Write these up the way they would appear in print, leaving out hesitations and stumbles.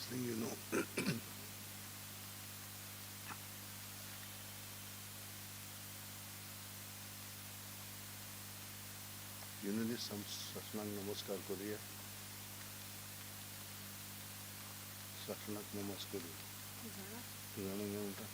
thing, you know. You know this, Sasnang Namaskar Korea. Sasnang Namaskar. You know what?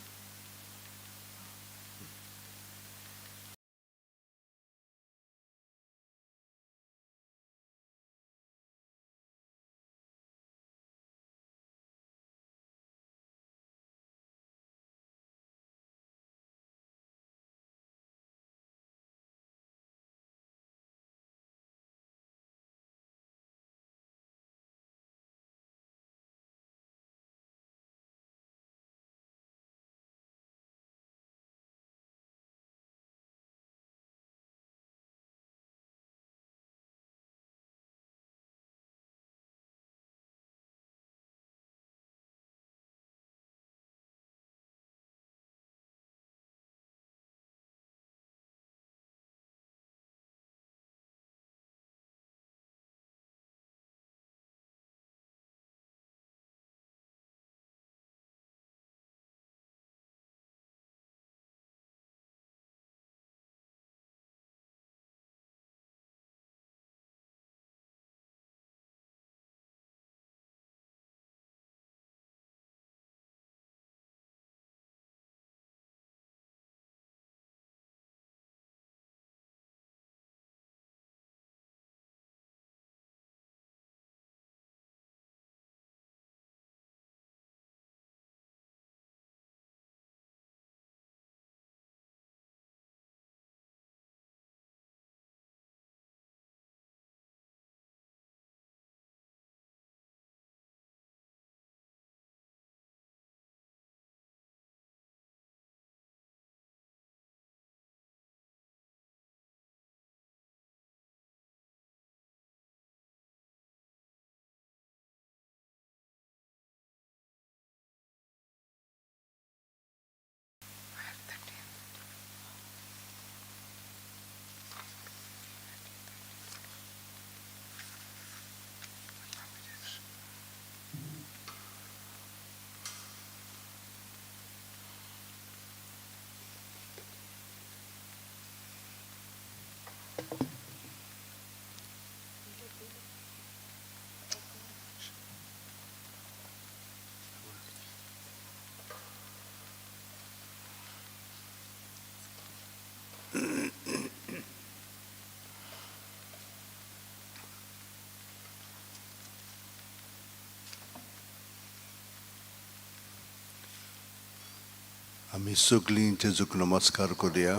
आम्ही सगळीं जेजूक नमस्कार करूया.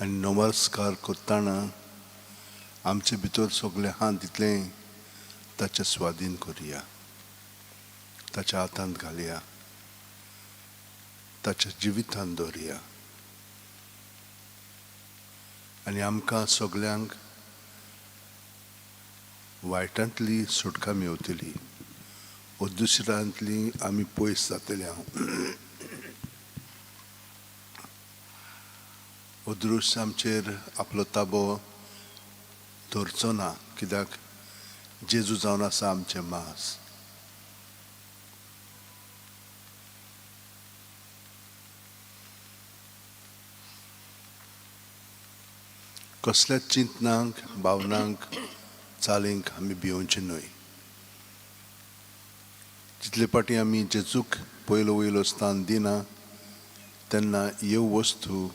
आनी नमस्कार करतना आमचे भितर सगळे हात दितले ताचे स्वाधीन करूया, ताच्या हातांत घालया, ताच्या जिवितांत दवरया. आनी आमकां सगळ्यांक वायटांतली सुटका मेवतली, दुसऱ्यांतली आमी पयस जातले. अदृश्य आमचेर आपलो ताबो दवरचो ना, कित्याक जेजू जावन आसा आमचें मास. कसल्याच चिंतनांक भावनांक चालींक आमी भिवचे न्हय. जितले पाटी आमी जेजूक पयलो वयलो स्थान दिना तेन्ना ह्यो वस्तू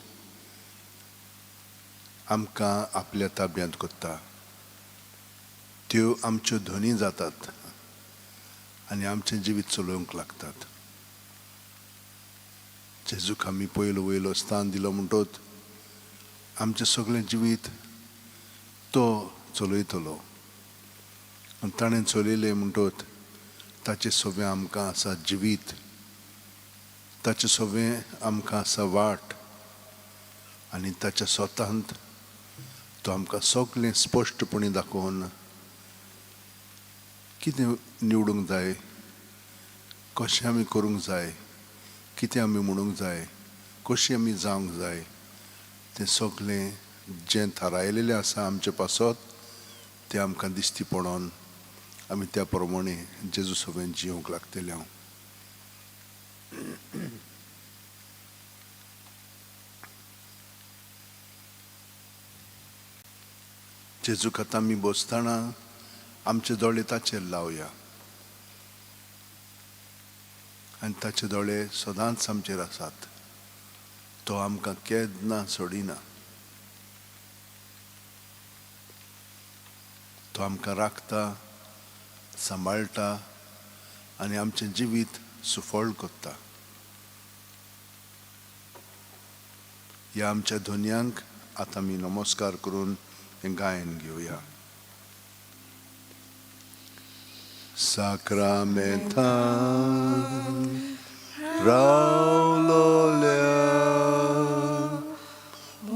आमकां आपल्या ताब्यांत करता. त्यो आमच्यो धनी जातात आनी आमचें जिवीत चलोवंक लागतात. जेजूक आमी पयलो वयलो स्थान दिलो म्हणटोच आमचें सगळें जिवीत तो चलयतलो. आनी ताणें चलयलें म्हणटोच ताचें सगळें आमकां आसा जिवीत, ताचें सगळें आमकां आसा वाट. आनी ताच्या स्वतांत तो आमकां सगळें स्पश्टपणी दाखोवन कितें निवडूंक जाय, कशें आमी करूंक जाय, कितें आमी म्हणूंक जाय, कशीं आमी जावंक जाय, तें सगळें जें थारायलेलें आसा आमचे पासत तें आमकां दिश्टी पडोन आमी त्या प्रमाणे जेजू सोबेन जिवंक लागतले हांव. जेजूक आतां आमी बसतना आमचे दोळे ताचेर लावया आनी ताचे दोळे सदांच आमचेर आसात. तो आमकां केन्ना सोडिना. तो आमकां राखता, सांबाळटा आनी आमचें जिवीत सुफळ कोत्ता. ह्या आमच्या धोनयांक आतां आमी नमस्कार करून हें गायन घेवया. Sacramentan Raulolia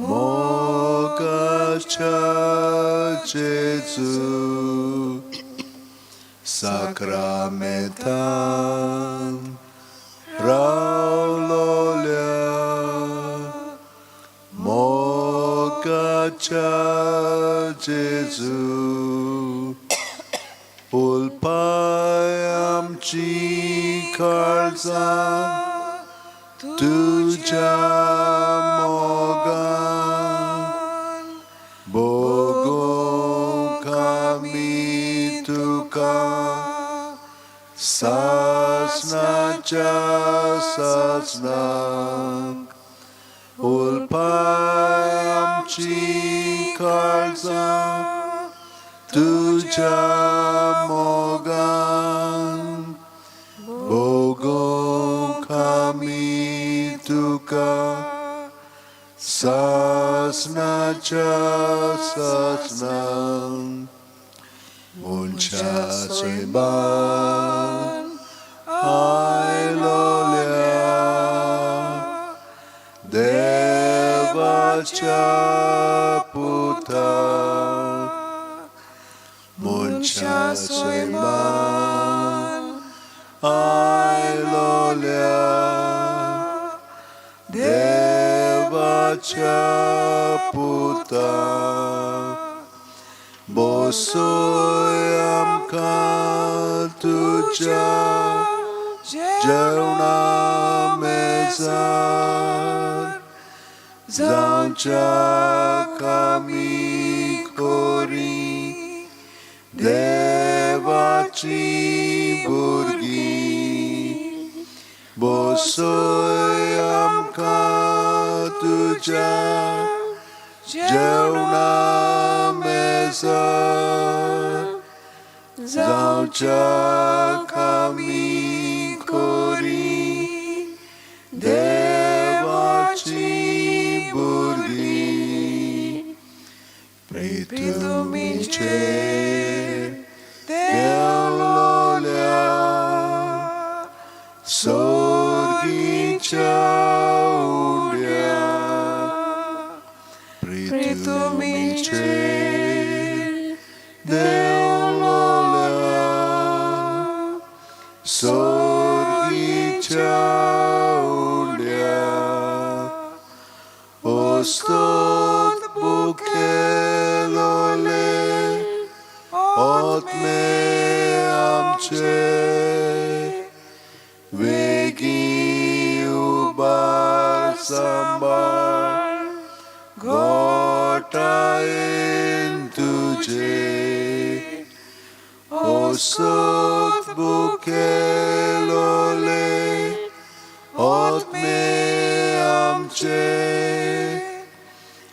Mogacha Jesu Sacramentan Raulolia Mogacha Jesu Ulpai amci kalza tuja mogan Bogo kami tuka sasnaja sasnak Ulpai amci kalza tuja mogan Bogo kami tuka sasnaja sasnan Muncha soiban ailolia Devacha puta Muncha soiban ailolia Devacha puta Bosoyam tuja Jeuna mezar Zauncha kami kori Devachi burgi Bosoyam tuja Jeuna mezar Zauncha kami kori Devachi burgi Pritumice Deololia Sorgincia ulia Pritumice Deololia Sorgincia ulia Ostot bukelole Ot me amce Vegi ubar sambar Gota in tuje Osot bukelole Ot me amce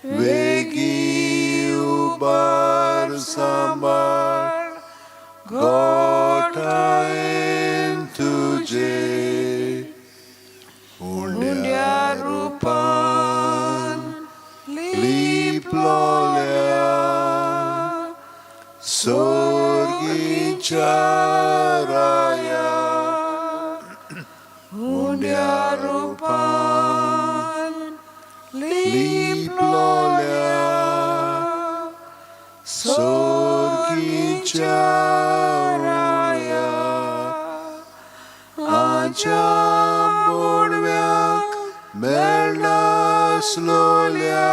Vegi ubar sambar Gota in tuje Undia rupan Liplolia Sorgincia raya Undia rupan Liplolia Sorgincia raya Ajam borvyak merna बसलोल्या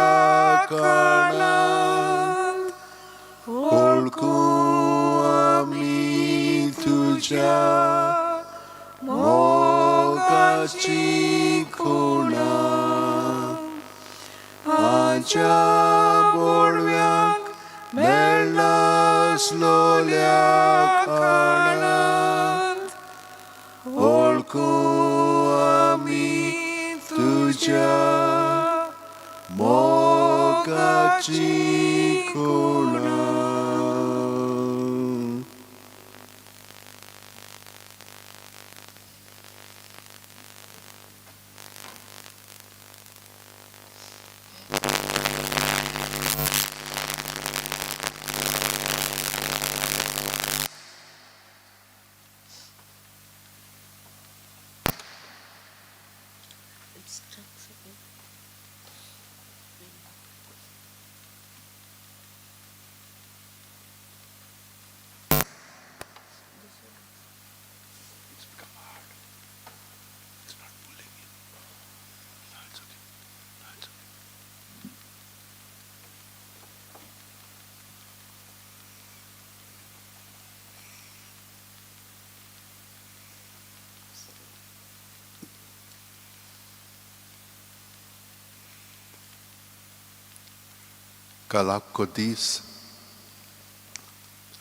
काळात ओळखू आम्ही तुझ्या मोगाची खुणा आच्या बोडव्याक मेळनासलोल्या काळात ओळखू आम्ही तुझ्या मोगाची खुणा. कालाको दीस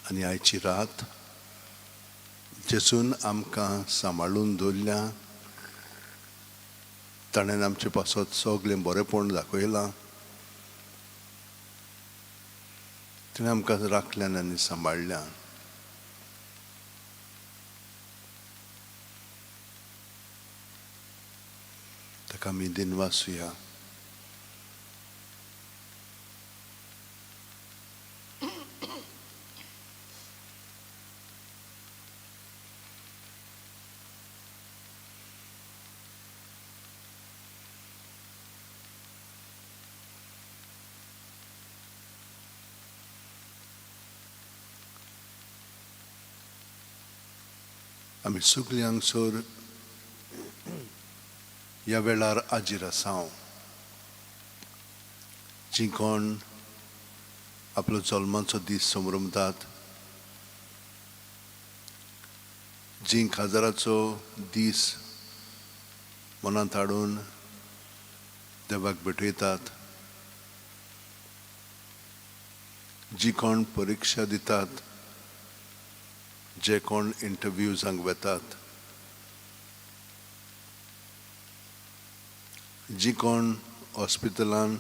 आनी आयची रात जेजून आमकां सांबाळून दवरल्या. ताणें आमचे पासत सगलें बरेंपण दाखयलां. तिणें आमकां राखल्यान आनी सांबाळल्या. ताका आमी दिनवासुया. आमी सगळीं हांगसर ह्या वेळार हाजीर आसांव. जीं कोण आपलो जल्माचो दीस संभ्रमतात, जीं काजाराचो दीस मनांत हाडून देवाक भेटयतात, जीं कोण परिक्षा दितात, जे कोण इंटरव्यूजांक वेतात, जीं कोण हॉस्पिटलान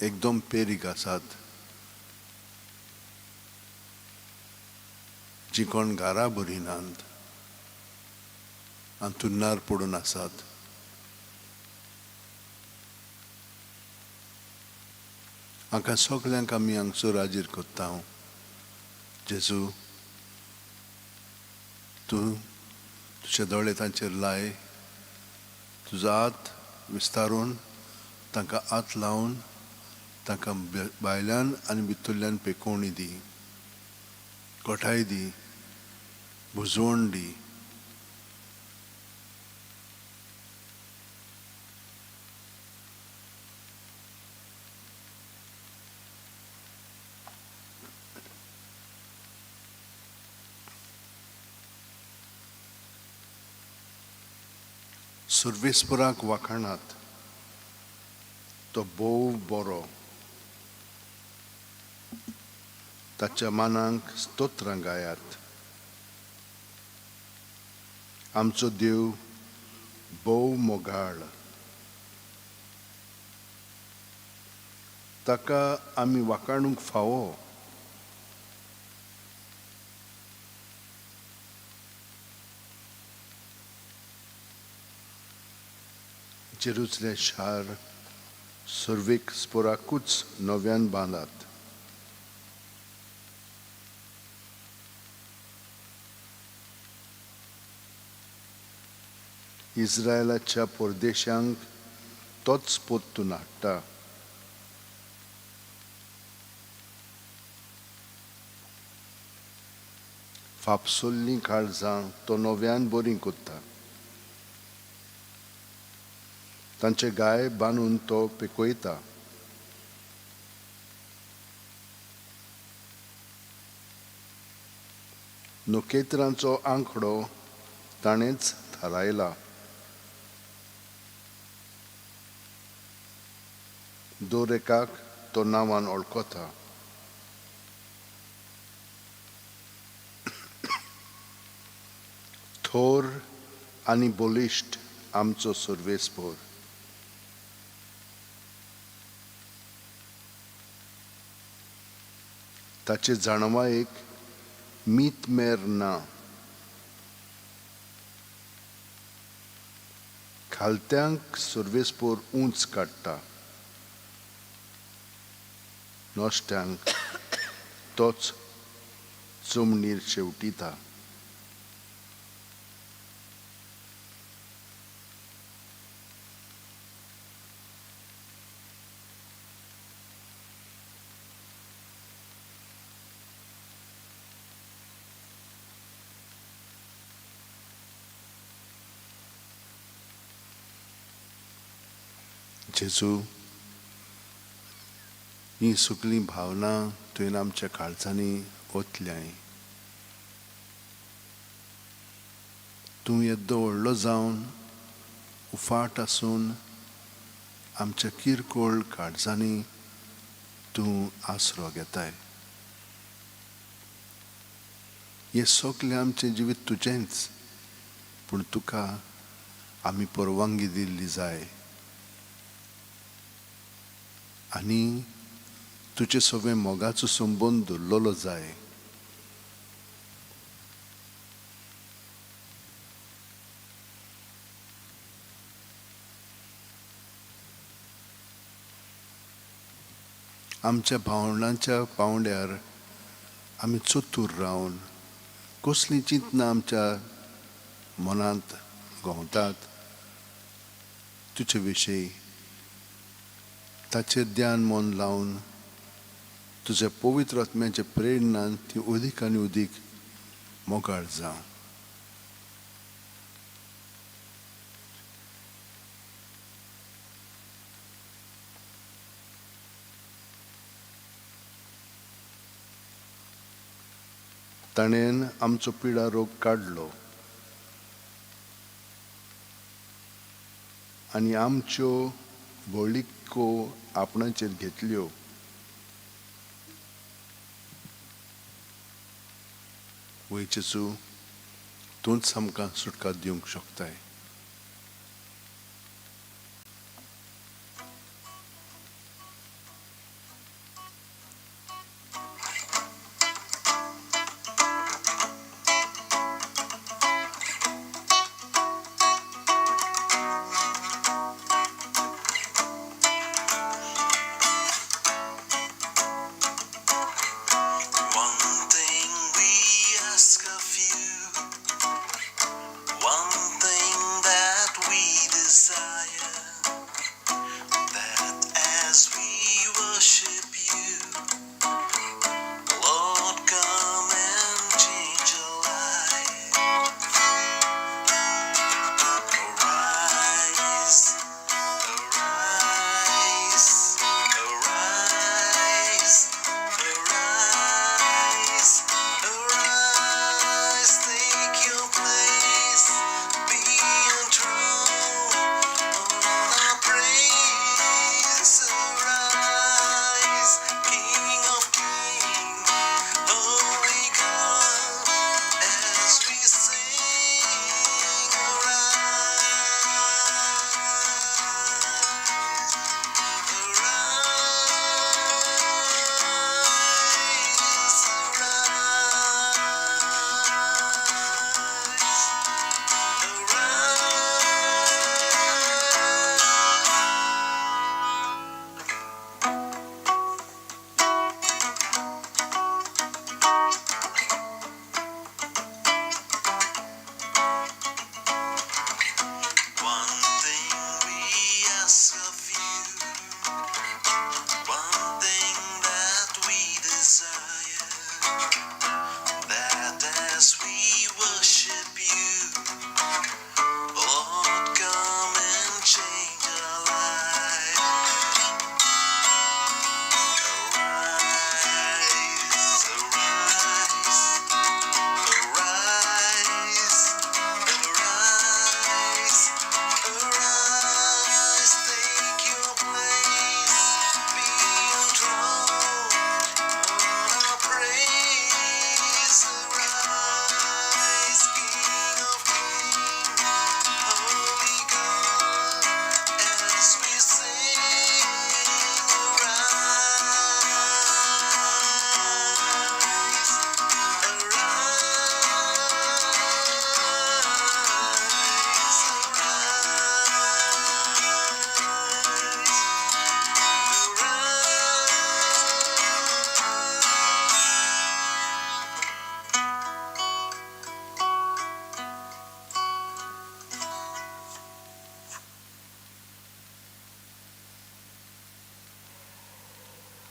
एकदम पेरीक आसात, जीं कोण घरा बरीं नात आनी तुन्नार पडून आसात, हांकां सगल्यांक आमी हांगसर हाजीर करता. जेजू, तूं तुजे दोळे तांचेर लाय, तुजो हात विस्तारून तांकां हात लावन तांकां भायल्यान आनी भितरल्यान पेकोवणी दी, घोटाय दी, बुजवण दी. सर्वेस्पराक वाखाणात तो भोव बरो, ताच्या मानांक स्तोत्रां गायात. आमचो देव भोव मोगाळ, ताका आमी वाखाणूंक फावो. जेरुसलेम शार सर्वेक स्पोराकूच नव्यान बांदात. इस्रायलाच्या परदेशांक तोच पोत्तून हाडटा. फापसोल्लीं काळजां तो नव्यान बरीं कोत्ता. तांचे गाय बांदून तो पिकवयता. नोखेत्रांचो आंकडो ताणेंच थारायला. दर एकाक तो नांवान वळखता. थोर आनी बलिश्ट आमचो सर्वेस्पर. ताचे जाणवायेक मीत मेर ना. खालत्यांक सर्वेस्पर उंच काडटा. नोश्ट्यांक तोच जमनीर शेवटिता. जेजू, ही सगळी भावना तुवें आमच्या काळजांनी ओतल्याय. तूं येद्दो व्हडलो जावन उफाट आसून आमच्या किरकोळ काळजांनी तूं आसरो घेताय. हे सगळें आमचें जिवीत तुजेंच, पूण तुका आमी परवानगी दिल्ली जाय. आनी तुजे सगळें मोगाचो संबंद दवरलेलो जाय. आमच्या भावंडांच्या पावंड्यार आमी चतूर रावन कसलीं चिंतनां आमच्या मनांत घोंवतात तुजे विशीं, ताचेर ध्यान मन लावन तुज्या पवित्र आत्म्याच्या प्रेरणान ती अदीक आनी अदीक मोगाळ जावं. ताणेन आमचो पिडा रोग काडलो आनी आमच्यो बळिको आपणाचेर घेतल्यो. वय जेजू, तूंच आमकां सुटका दिवंक शकताय. One thing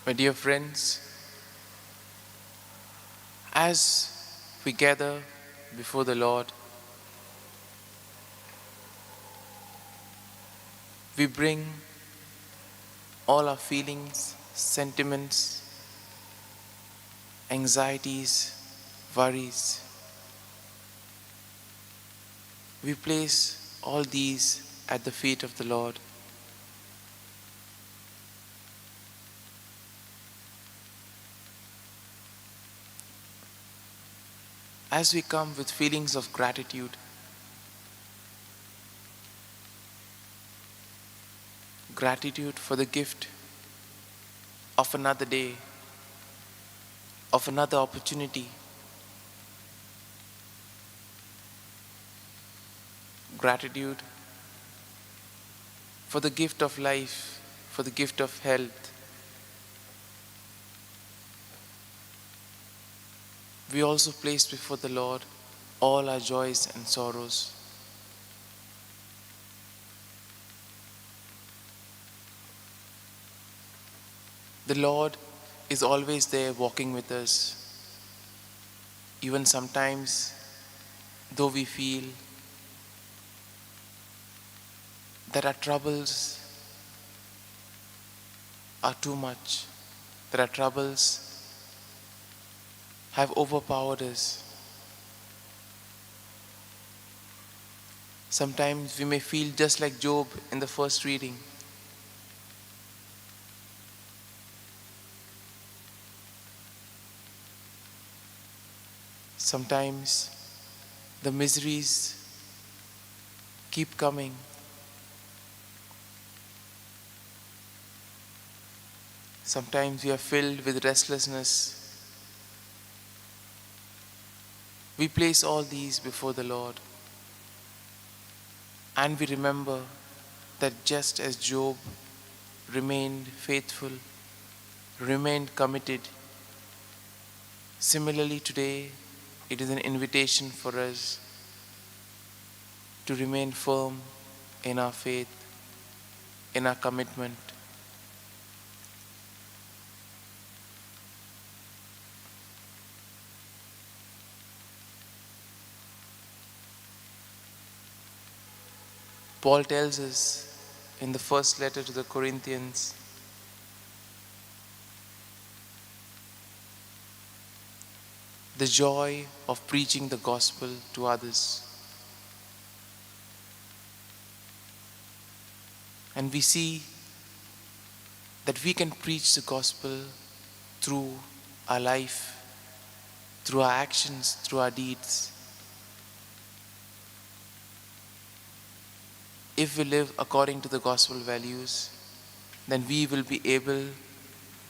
My dear friends, as we gather before the Lord, we bring all our feelings, sentiments, anxieties, worries. We place all these at the feet of the Lord. As we come with feelings of gratitude, gratitude for the gift of another day, of another opportunity, gratitude for the gift of life, for the gift of health. We also place before the Lord all our joys and sorrows. The Lord is always there walking with us. Even sometimes, though we feel that our troubles are too much, that our troubles have overpowered us. Sometimes we may feel just like Job in the first reading. Sometimes the miseries keep coming. Sometimes we are filled with restlessness. We place all these before the Lord. And we remember that just as Job remained faithful, remained committed, similarly today it is an invitation for us to remain firm in our faith, in our commitment. Paul tells us in the first letter to the Corinthians, the joy of preaching the gospel to others. And we see that we can preach the gospel through our life, through our actions, through our deeds. If we live according to the gospel values, then we will be able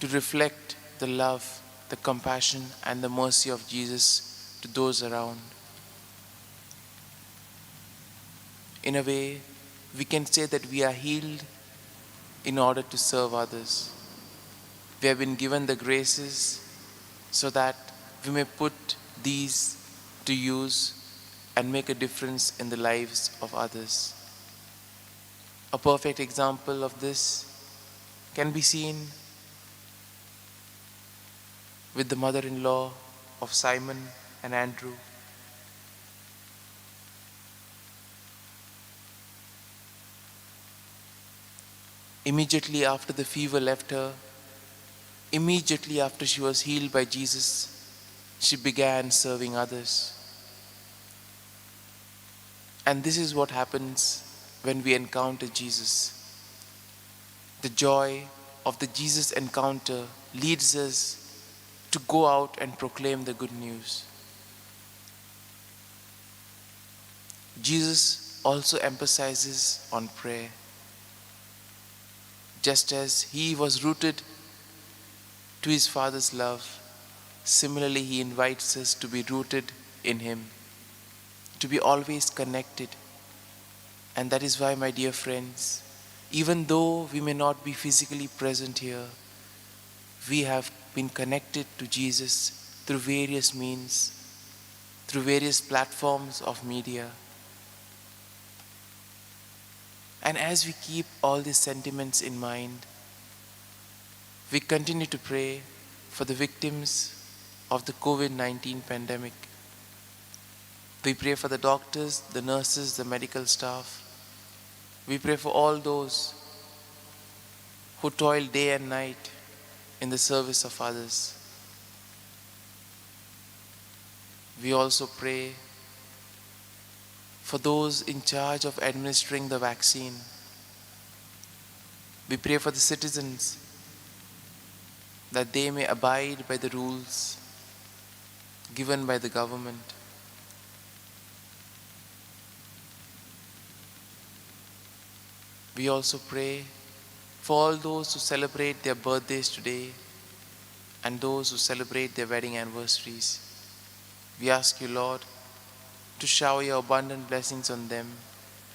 to reflect the love, the compassion, and the mercy of Jesus to those around. In a way, we can say that we are healed in order to serve others. We have been given the graces so that we may put these to use and make a difference in the lives of others. A perfect example of this can be seen with the mother-in-law of Simon and Andrew. Immediately after the fever left her, immediately after she was healed by Jesus, she began serving others. And this is what happens when we encounter Jesus. The joy of the Jesus encounter leads us to go out and proclaim the good news. Jesus also emphasizes on prayer. Just as he was rooted to his Father's love, similarly he invites us to be rooted in him, to be always connected. And that is why, my dear friends, even though we may not be physically present here, we have been connected to Jesus through various means, through various platforms of media. And as we keep all these sentiments in mind, we continue to pray for the victims of the COVID-19 pandemic. We pray for the doctors, the nurses, the medical staff. We pray for all those who toil day and night in the service of others. We also pray for those in charge of administering the vaccine. We pray for the citizens that they may abide by the rules given by the government. We also pray for all those who celebrate their birthdays today and those who celebrate their wedding anniversaries. We ask you, Lord, to shower your abundant blessings on them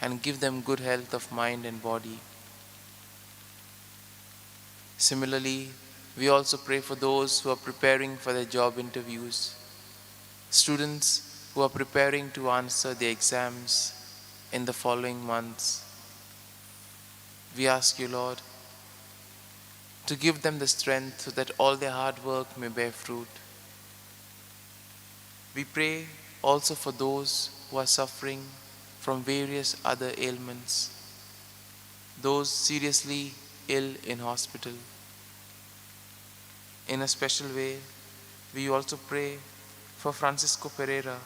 and give them good health of mind and body. Similarly, we also pray for those who are preparing for their job interviews, students who are preparing to answer their exams in the following months. We ask you, Lord, to give them the strength so that all their hard work may bear fruit. We pray also for those who are suffering from various other ailments, those seriously ill in hospital. In a special way, we also pray for Francisco Pereira.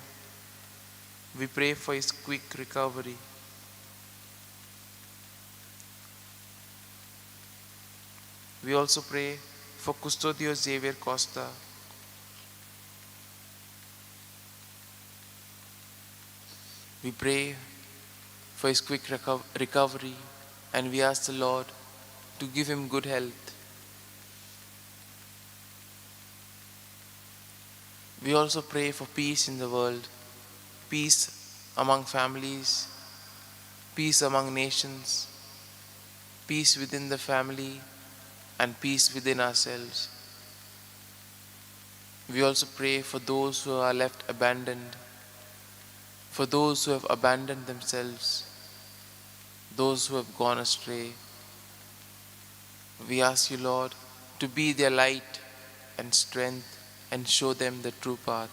We pray for his quick recovery. We also pray for Custodio Xavier Costa. We pray for his quick recovery, and we ask the Lord to give him good health. We also pray for peace in the world, peace among families, peace among nations, peace within the family, and peace within ourselves. We also pray for those who are left abandoned, for those who have abandoned themselves, those who have gone astray. We ask you, Lord, to be their light and strength and show them the true path.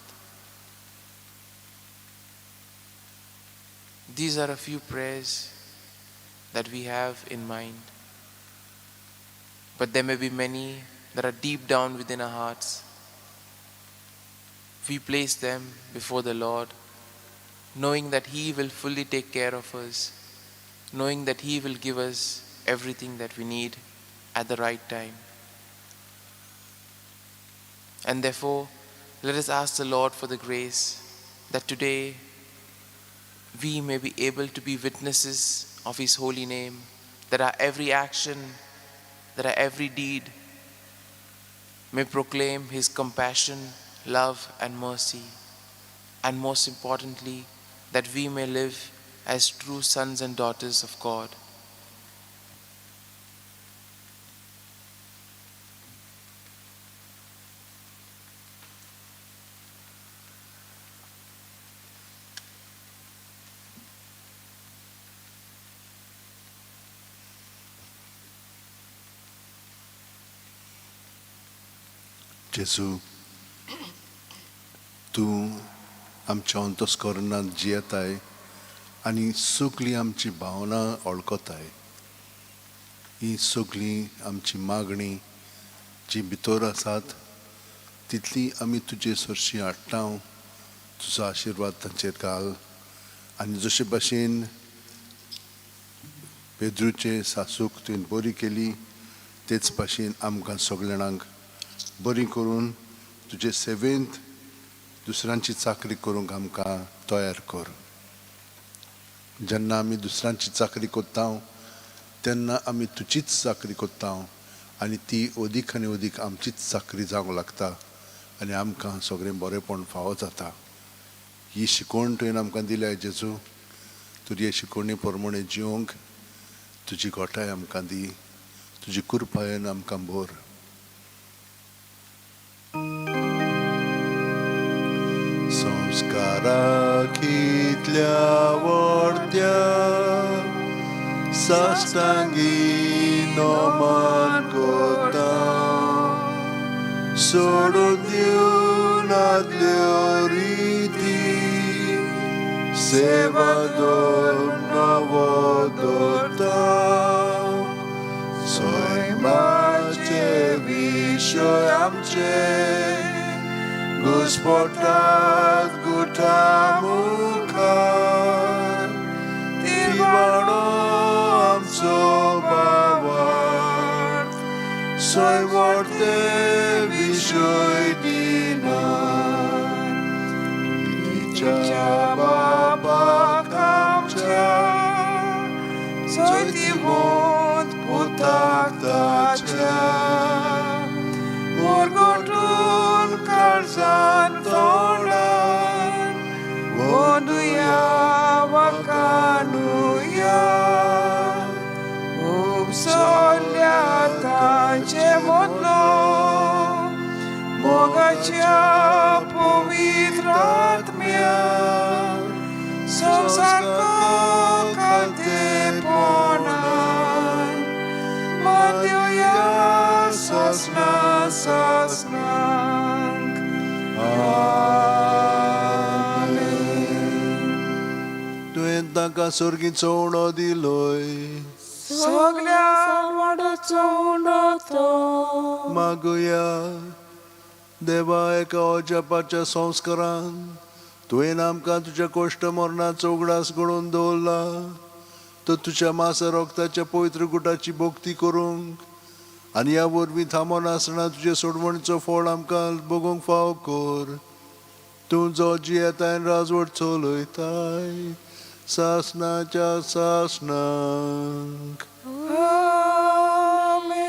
These are a few prayers that we have in mind. But there may be many that are deep down within our hearts. We place them before the Lord, knowing that He will fully take care of us, knowing that He will give us everything that we need at the right time. And therefore, let us ask the Lord for the grace that today we may be able to be witnesses of His holy name, that our every action, that our every deed may proclaim His compassion, love, and mercy, and most importantly, that we may live as true sons and daughters of God. जेजू, तूं आमच्या अंतस्करणांत जियेताय आनी सगळीं आमची भावना वळखताय. ही सगळीं आमची मागणी जी भितर आसात तितली आमी तुजे सरशी हाडटा. तुजो आशिर्वाद तांचेर घाल. आनी जशे भाशेन पेद्रूचे सासूक तुवें बरी केली तेच भाशेन आमकां सगळ्या जाणांक बरी करून तुजे सेवेंत दुसऱ्यांची चाकरी करूंक आमकां तयार कर. जेन्ना आमी दुसऱ्यांची चाकरी करता तेन्ना आमी तुजीच चाकरी करता आनी ती अदीक आनी अदीक आमचीच चाकरी जावंक लागता आनी आमकां सगळें बरेंपण फावो जाता. ही शिकवण तुवें आमकां दिल्या जेजू. तुजे शिकवणे प्रमाणे जिवंक तुजी गोठाय आमकां दी. तुजी कृपायेन आमकां भर. संस्काराक इतल्या व्हडत्या साश्टांगी नमन करता. सोडून दिवन आदल्यो रिती सेवा नवो दोता सैमाचे विषय आमचे घुसपटात गुठा मुखार तिवाणो आमचो भावार्थ सैवर्ते विषय दिना तिच्या बापाक आमच्या जैतिवंत पुताक ताच्या मोरगोटून काळजान तोंडान वोंदुया वकानुया उपसोल्या तांचे मदलो मोगाच्या पवित्र आत्म्यान संसार खातेपणान मानदेवया ससना ससनांक आमेन. तुवें ताका सर्गीचो उणो दिलोय सगळ्या वाडाचो उंडो तो मागुया. देवा एका अजापाच्या संस्कारान तुवें आमकां तुज्या कोश्ट मरणाचो उगडास घडोवन दवरला. तो तुज्या मासा रोगताच्या पवित्र गुटाची भोक्ती करूंक आनी ह्या वरवीं थांबोन आसतना तुजे सोडवणीचो फळ आमकां भोगूंक फाव कर. तूं जो जियेताय राजवट चलयताय सासनाच्या सासनांक आमेन.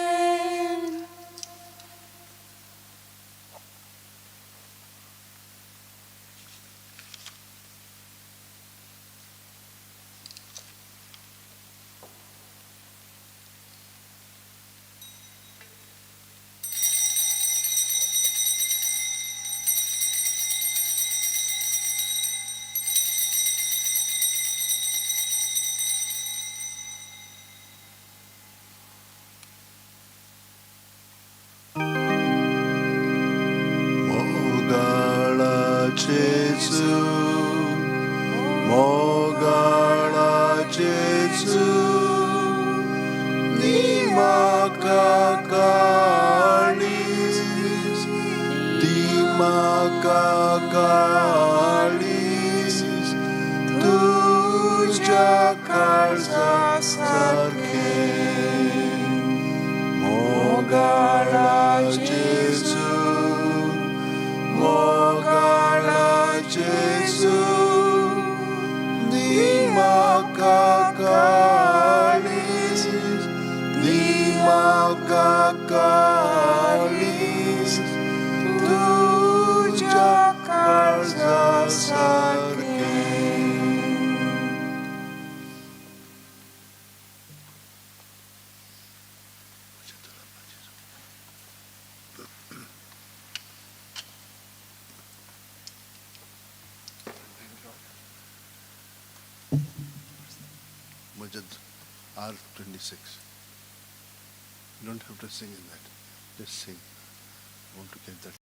Jesu, mogala Jesu, ni makakalis, di makakalis, tuja kalsa sarke, mogala Jesu. Mogala Jesu, di makakalis, tuja kalsa sarke. Majid R26. You don't have to sing in that. Just sing. I want to get that.